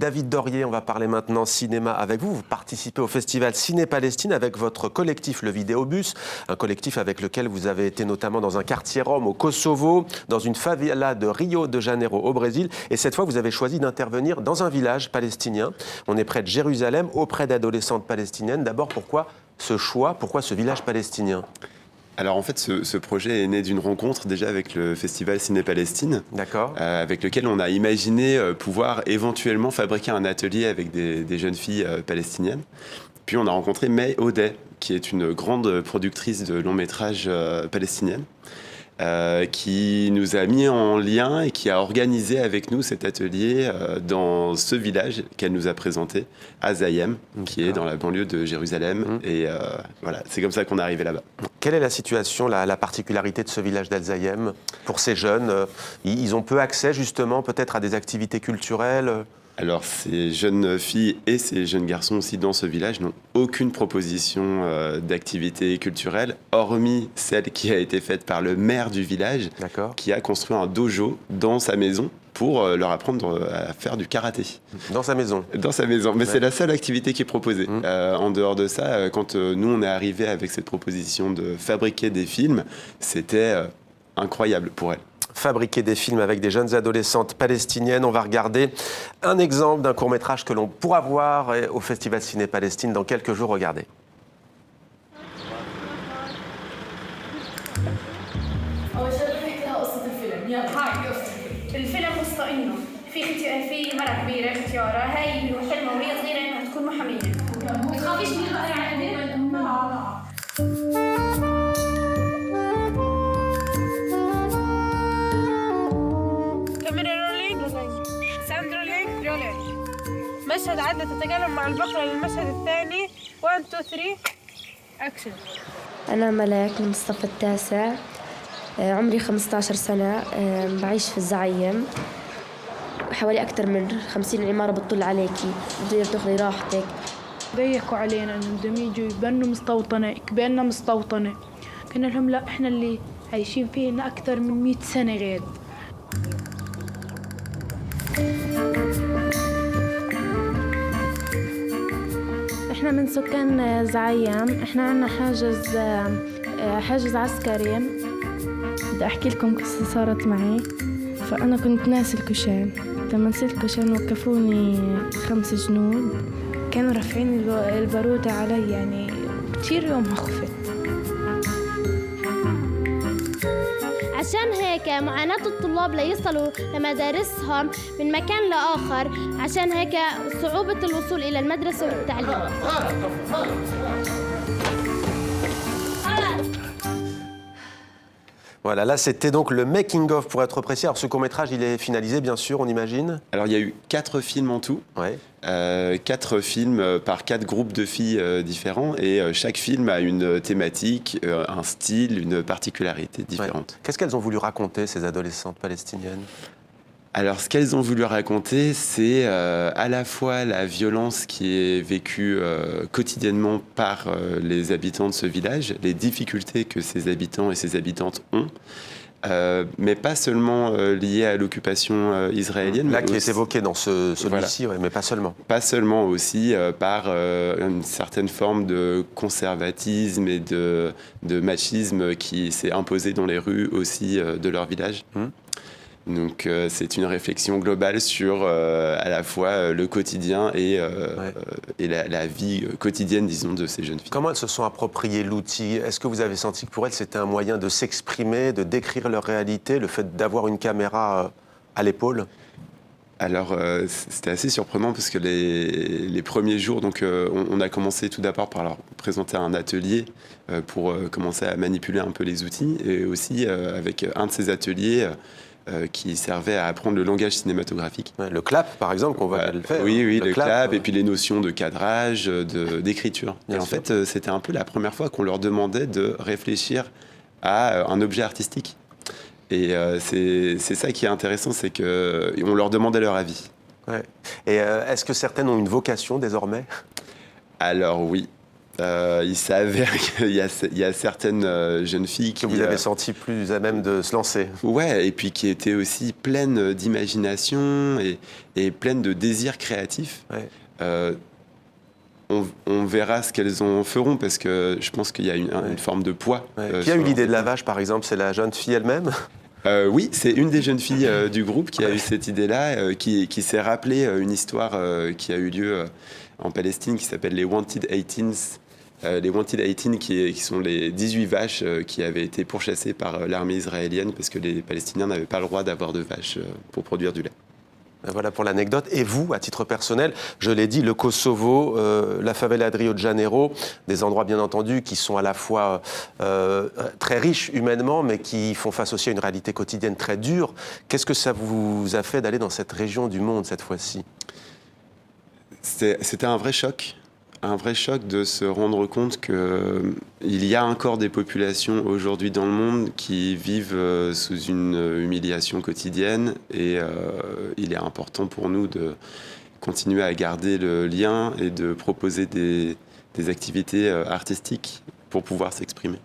David Dorier, on va parler maintenant cinéma avec vous. Vous participez au festival Ciné-Palestine avec votre collectif Le Vidéobus, un collectif avec lequel vous avez été notamment dans un quartier rome au Kosovo, dans une favela de Rio de Janeiro au Brésil. Et cette fois, vous avez choisi d'intervenir dans un village palestinien. On est près de Jérusalem, auprès d'adolescentes palestiniennes. D'abord, pourquoi ce choix, pourquoi ce village palestinien ? Alors en fait, ce projet est né d'une rencontre déjà avec le festival Ciné-Palestine, avec lequel on a imaginé pouvoir éventuellement fabriquer un atelier avec des jeunes filles palestiniennes. Puis on a rencontré May Audet, qui est une grande productrice de longs métrages palestinienne, qui nous a mis en lien et qui a organisé avec nous cet atelier dans ce village qu'elle nous a présenté, à Zayem, qui est dans la banlieue de Jérusalem. Et voilà, c'est comme ça qu'on est arrivé là-bas. Quelle est la situation, la particularité de ce village d'Al-Zayem pour ces jeunes? Ils ont peu accès justement peut-être à des activités culturelles? Alors, ces jeunes filles et ces jeunes garçons aussi dans ce village n'ont aucune proposition d'activité culturelle, hormis celle qui a été faite par le maire du village, qui a construit un dojo dans sa maison pour leur apprendre à faire du karaté. Dans sa maison? Dans sa maison, mais c'est la seule activité qui est proposée. En dehors de ça, quand nous, on est arrivé avec cette proposition de fabriquer des films, c'était incroyable pour elle. Fabriquer des films avec des jeunes adolescentes palestiniennes. On va regarder un exemple d'un court-métrage que l'on pourra voir au Festival Ciné-Palestine dans quelques jours. Regardez. مشهد عدة تتكلم مع البقرة للمشهد الثاني 1 2 3 أكشن. أنا ملاك من الصف التاسع، عمري 15 سنة، بعيش في الزعيم. حوالي أكثر من 50 عمارة بتطل عليكي، بتقدر تاخذي راحتك. ضيقوا علينا إنهم بدهم يجوا يبنوا مستوطنة، كبرنا مستوطنة. قلنا لهم لا، إحنا اللي عايشين فيه لنا أكثر من 100 سنة غير. احنا من سكان زعيم، احنا عنا حاجز عسكري. بدي احكي لكم قصة صارت معي. فانا كنت ناسي الكشان، لما نسيت الكشان وقفوني 5 جنود، كانوا رافعين البارودة علي، يعني كتير يومها خفت. عشان هيك معاناة الطلاب ليصلوا لمدارسهم من مكان لآخر، عشان هيك صعوبة الوصول إلى المدرسة والتعليم. Voilà, là c'était donc le making-of pour être précis. Alors ce court-métrage, il est finalisé bien sûr, on imagine? Alors il y a eu 4 films en tout. 4 films par 4 groupes de filles différents et chaque film a une thématique, un style, une particularité différente. Qu'est-ce qu'elles ont voulu raconter, ces adolescentes palestiniennes? Alors, ce qu'elles ont voulu raconter, c'est à la fois la violence qui est vécue quotidiennement par les habitants de ce village, les difficultés que ces habitants et ces habitantes ont, mais pas seulement liées à l'occupation israélienne. Là, qui est évoqué dans celui-ci, mais pas seulement. Pas seulement, aussi par une certaine forme de conservatisme et de machisme qui s'est imposé dans les rues aussi de leur village. Donc c'est une réflexion globale sur à la fois le quotidien et la vie quotidienne, disons, de ces jeunes filles. Comment elles se sont appropriées l'outil? Est-ce que vous avez senti que pour elles c'était un moyen de s'exprimer, de décrire leur réalité, le fait d'avoir une caméra à l'épaule? Alors, c'était assez surprenant parce que les premiers jours, donc, on a commencé tout d'abord par leur présenter un atelier pour commencer à manipuler un peu les outils, et aussi avec un de ces ateliers qui servait à apprendre le langage cinématographique. Le clap, par exemple, qu'on va le faire. Oui, le clap, et puis les notions de cadrage, d'écriture. Et en fait, c'était un peu la première fois qu'on leur demandait de réfléchir à un objet artistique. Et c'est ça qui est intéressant, c'est qu'on leur demandait leur avis. Et est-ce que certaines ont une vocation désormais? Alors oui. il s'avère qu'il y a certaines jeunes filles que vous avez senti plus à même de se lancer. Ouais, et puis qui étaient aussi pleines d'imagination et pleines de désirs créatifs. Ouais. On verra ce qu'elles en feront, parce que je pense qu'il y a une forme de poids. Ouais. Qui a eu l'idée de la vache, par exemple? C'est la jeune fille elle-même? Oui, c'est une des jeunes filles du groupe qui a eu cette idée-là, qui s'est rappelé une histoire qui a eu lieu en Palestine qui s'appelle les Wanted 18s. Les Wanted 18 qui sont les 18 vaches qui avaient été pourchassées par l'armée israélienne parce que les Palestiniens n'avaient pas le droit d'avoir de vaches pour produire du lait. Voilà pour l'anecdote. Et vous, à titre personnel, je l'ai dit, le Kosovo, la favela de Rio de Janeiro, des endroits bien entendu qui sont à la fois très riches humainement, mais qui font face aussi à une réalité quotidienne très dure. Qu'est-ce que ça vous a fait d'aller dans cette région du monde cette fois-ci? C'était un vrai choc. Un vrai choc de se rendre compte qu'il y a encore des populations aujourd'hui dans le monde qui vivent sous une humiliation quotidienne, et il est important pour nous de continuer à garder le lien et de proposer des activités artistiques pour pouvoir s'exprimer.